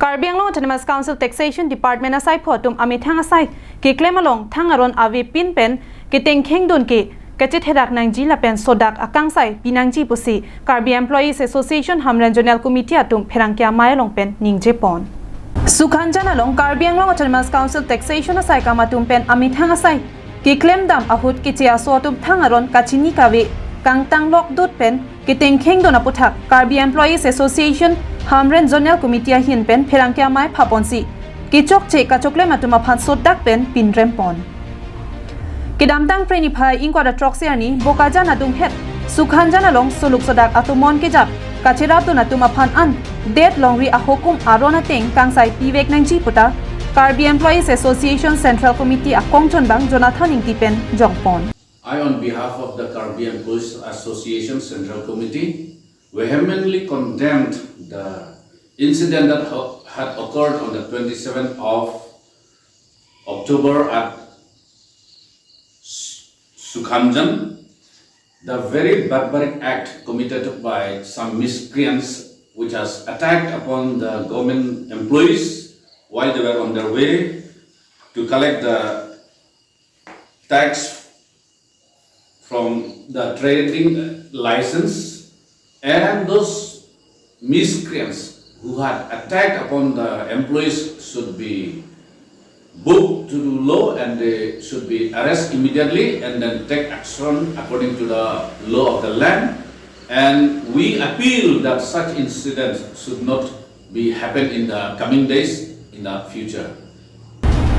Karbi Anglong Autonomous Council Taxation Department asai photum amithang asai ki claim along thangaron avi pin pen katengkheng dun ki kachit hedak nangji lapen sodak akangsai pinangji pusi Karbi Employees Association Hamren Zonal Committee atum pherangkya mai long pen ningje pon Sukhanjan along Karbi Anglong Autonomous Council Taxation asai kamatum pen amithang asai ki claim dam ahut ki chia so atum thangaron kachini kawe kangtang lok dut pen katengkheng dun aphuthak Karbi Employees Association Hamren Zonal Committee ahin pen pherangkya mai phaponsi kichok che kachokle matuma phan sodak pen pinrem pon kidamtang preni phai ingkwa da troxiani bokajan adung het sukhanjan along suluk sodak atumon ke jap kachira tu natuma phan an det longri ahokum arona teng kangsai piwek nangji puta Karbi Employees Association Central Committee akongchon bang Jonathan ingti pen jongpon I on behalf of the Karbi Employees Association Central Committee vehemently condemned the incident that had occurred on the 27th of October at Sukhanjan, the very barbaric act committed by some miscreants which has attacked upon the government employees while they were on their way to collect the tax from the trading license. And those miscreants who had attacked upon the employees should be booked to the law and they should be arrested immediately and then take action according to the law of the land. And we appeal that such incidents should not be happen in the coming days in the future.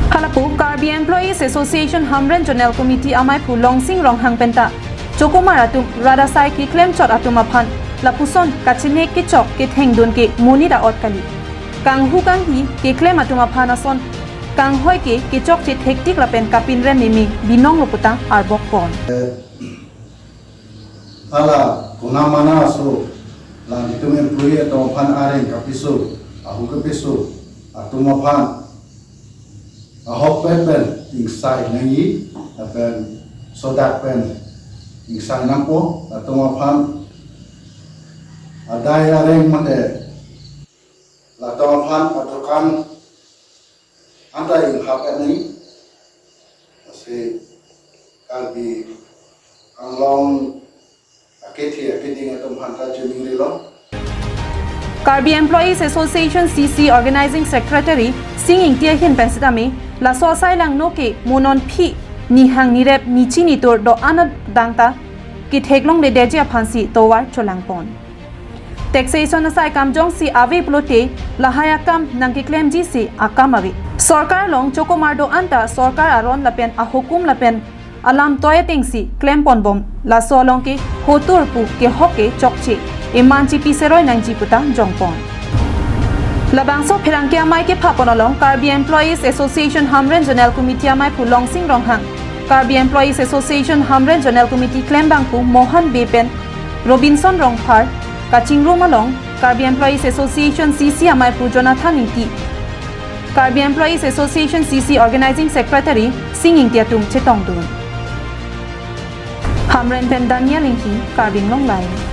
Halapu Karbi Employees Association Hamren Zonal Committee amai pu longsing rong hang penta achokomar atum radasai ki claim chot atum aphan lapuson kachine ki chok ki thengdun ki muni da ot kali kang hu kang hi ki claim atum aphan ason kang hoi ki chok chi thektik lapen kapin re mimi binong loputa arbok pon ala kuna mana so la ditum employee to phan areng kapisu ahu kapisu atum aphan ahok pen inside nangi apen sodak pen inside nampo atum aphan adai areng mate latong aphan atokan antai hak ani ase Karbi Anglong akethi atum phan ta jeming lo Karbi Employees Association CC Organizing Secretary Singing Tia Hin Pensidami la so sai lang no ke monon phi ni hang ni rep ni chi ni tor do anad dangta ki theklong le deje phansi towar cholang pon Taxation asai kam jong si ave plote lahaya kam nang ki claim ji si akam ave sarkar long achokomar do anta sarkar aron lapen ahokum lapen alam toy teng si claim pon bom la so long ke hotur pu ke hoke chokche emanchi piseroi nang ji puta jongpon labangso pherangkya mai ke phapon along Karbi Employees Association Hamren Zonal Committee mai phulong sing ronghang Karbi Employees Association Hamren Zonal Committee claim bangku Mohan Bepen Robinson Rongphar Kaching room along Karbi Employees Association CC amai phu Jonathan ingti Karbi Employees Association CC Organizing Secretary Singing Tiatum Chetongdun Hamren Pen Daniel ingti Karbi Long Line